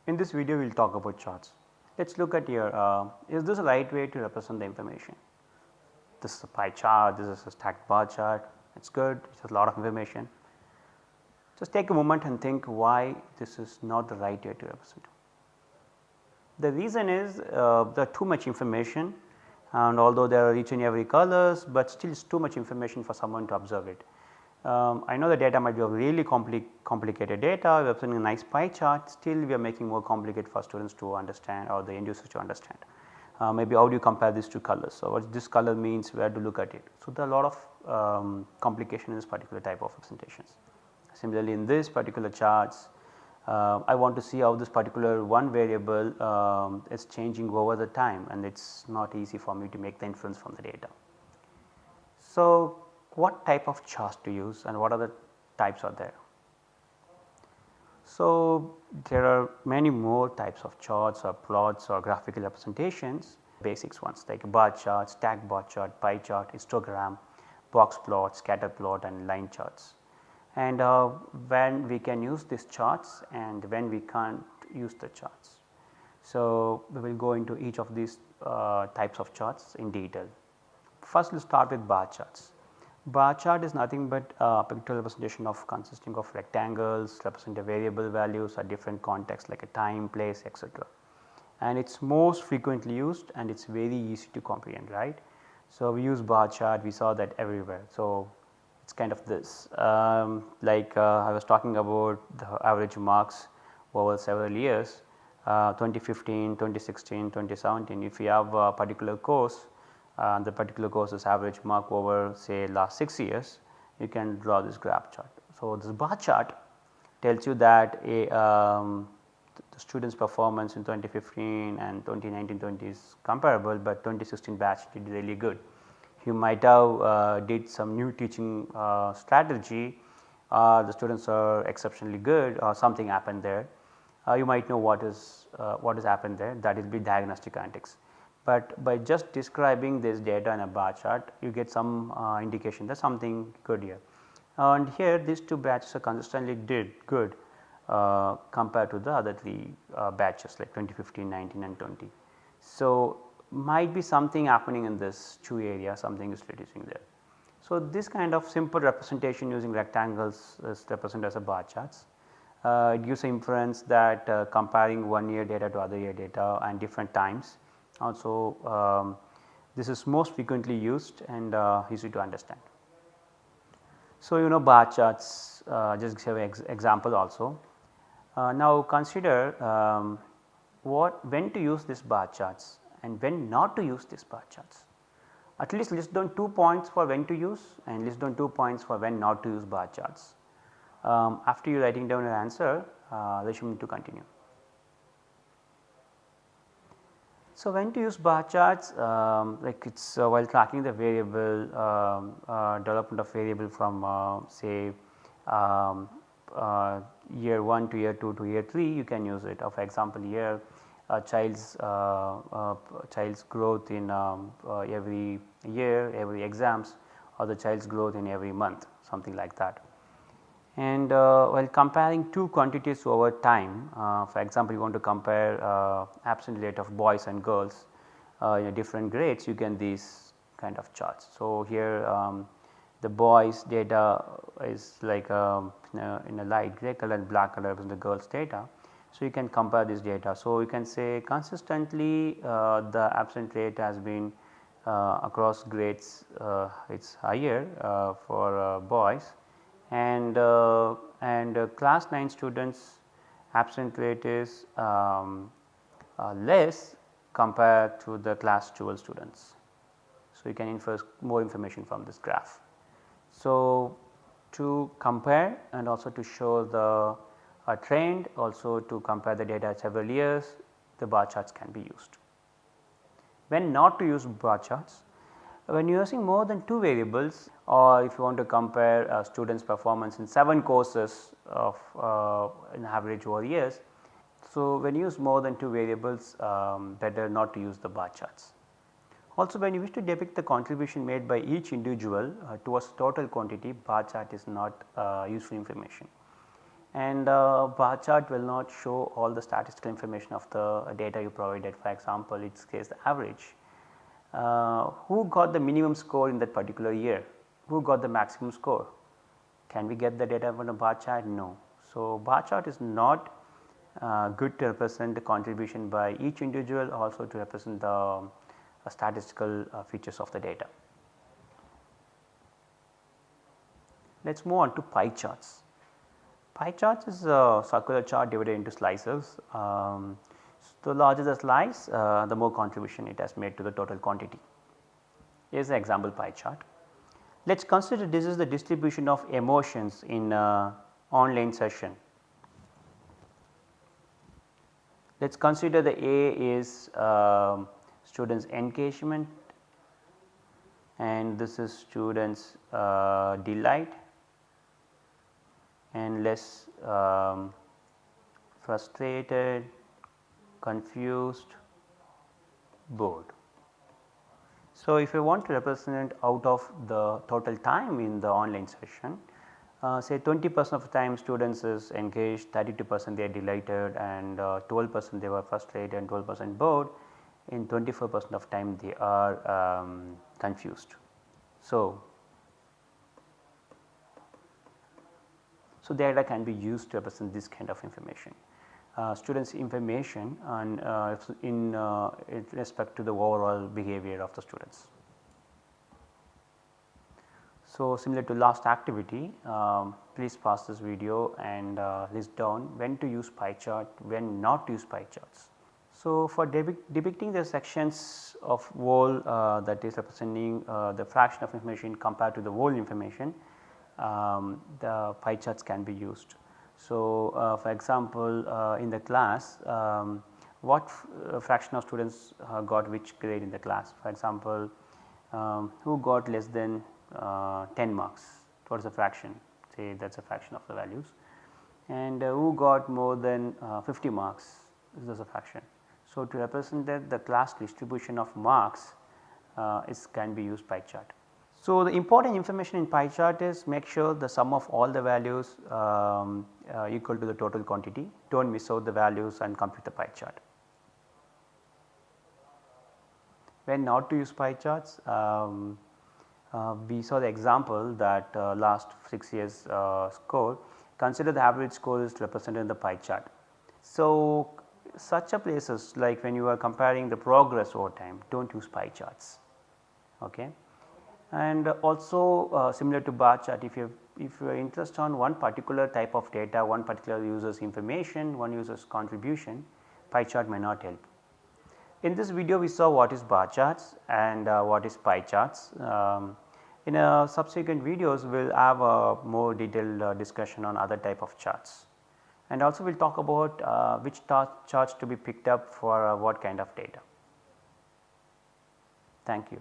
In this video we will talk about charts. Let us look at here, is this the right way to represent the information? This is a pie chart, this is a stacked bar chart, it is good, it has a lot of information. Just take a moment and think why this is not the right way to represent. The reason is there are too much information, and although there are each and every colors, but still it is too much information for someone to observe it. I know the data might be of really complicated data, we are presenting a nice pie chart, still we are making more complicated for students to understand or the end users to understand. Maybe how do you compare these two colors, so what this color means, where to look at it. So, there are a lot of complication in this particular type of representations. Similarly, in this particular charts, I want to see how this particular one variable is changing over the time, and it is not easy for me to make the inference from the data. So, what type of charts to use and what other types are there? So, there are many more types of charts or plots or graphical representations, basics ones like bar chart, stack bar chart, pie chart, histogram, box plot, scatter plot and line charts. And when we can use these charts and when we can't use the charts. So, we will go into each of these types of charts in detail. First, we will start with bar charts. Bar chart is nothing but a pictorial representation of consisting of rectangles represent a variable values at different contexts like a time, place, etc. And it is most frequently used and it is very easy to comprehend, right. So, we use bar chart, we saw that everywhere. So, it is kind of this I was talking about the average marks over several years 2015, 2016, 2017. If you have a particular course, the particular course's average mark over say last 6 years, you can draw this graph chart. So, this bar chart tells you that the students performance in 2015 and 2019-20 is comparable, but 2016 batch did really good. You might have did some new teaching strategy, the students are exceptionally good or something happened there. You might know what is happened there, that will be diagnostic antics. But by just describing this data in a bar chart, you get some indication that something good here. And here these two batches are consistently did good compared to the other 3 batches like 2015, 19 and 20. So, might be something happening in this 2 area, something is reducing there. So, this kind of simple representation using rectangles is represented as a bar charts. It gives an inference that comparing 1 year data to other year data and different times. Also, this is most frequently used and easy to understand. So, you know bar charts, just give an example also. Now, consider when to use these bar charts and when not to use these bar charts. At least list down 2 points for when to use and list down 2 points for when not to use bar charts. After you writing down your answer, let me to continue. So, when to use bar charts, like it is while tracking the variable development of variable from say year 1 to year 2 to year 3, you can use it. For example, here child's growth in every year, every exams, or the child's growth in every month, something like that. And while comparing 2 quantities over time, for example, you want to compare absent rate of boys and girls in different grades, you get these kind of charts. So, here the boys data is like in a light grey color and black color is the girls data. So, you can compare this data. So, you can say consistently the absent rate has been across grades it is higher for boys, and class 9 students absent rate is less compared to the class 12 students. So, you can infer more information from this graph. So, to compare and also to show the trend, also to compare the data several years, the bar charts can be used. When not to use bar charts, when using more than 2 variables, or if you want to compare students performance in 7 courses of an average over years. So, when you use more than 2 variables, better not to use the bar charts. Also, when you wish to depict the contribution made by each individual towards total quantity, bar chart is not useful information. and bar chart will not show all the statistical information of the data you provided. For example, it says the average, who got the minimum score in that particular year, who got the maximum score. Can we get the data from a bar chart? No. So, bar chart is not good to represent the contribution by each individual, also to represent the statistical features of the data. Let us move on to pie charts. Pie charts is a circular chart divided into slices. The larger the slice, the more contribution it has made to the total quantity. Here is an example pie chart. Let us consider this is the distribution of emotions in online session. Let us consider the A is students engagement, and this is students delight and less frustrated, confused, bored. So, if you want to represent out of the total time in the online session, say 20% of the time students is engaged, 32% they are delighted, and 12% they were frustrated and 12% bored. In 24% of time they are confused. So, data can be used to represent this kind of information. Students information and in respect to the overall behavior of the students. So, similar to last activity, please pause this video and list down when to use pie chart, when not to use pie charts. So, for depicting the sections of whole that is representing the fraction of information compared to the whole information, the pie charts can be used. So, for example, in the class, what fraction of students got which grade in the class. For example, who got less than 10 marks, what is the fraction, say that is a fraction of the values, and who got more than 50 marks, this is a fraction. So, to represent that the class distribution of marks can be used pie chart. So, the important information in pie chart is make sure the sum of all the values equal to the total quantity, do not miss out the values and complete the pie chart. When not to use pie charts, we saw the example that last 6 years score, consider the average score is represented in the pie chart. So, such a places like when you are comparing the progress over time, do not use pie charts. Okay. And also similar to bar chart, if you are interested on one particular type of data, one particular user's information, one user's contribution, pie chart may not help. In this video we saw what is bar charts and what is pie charts. In subsequent videos we will have a more detailed discussion on other type of charts, and also we will talk about which charts to be picked up for what kind of data. Thank you.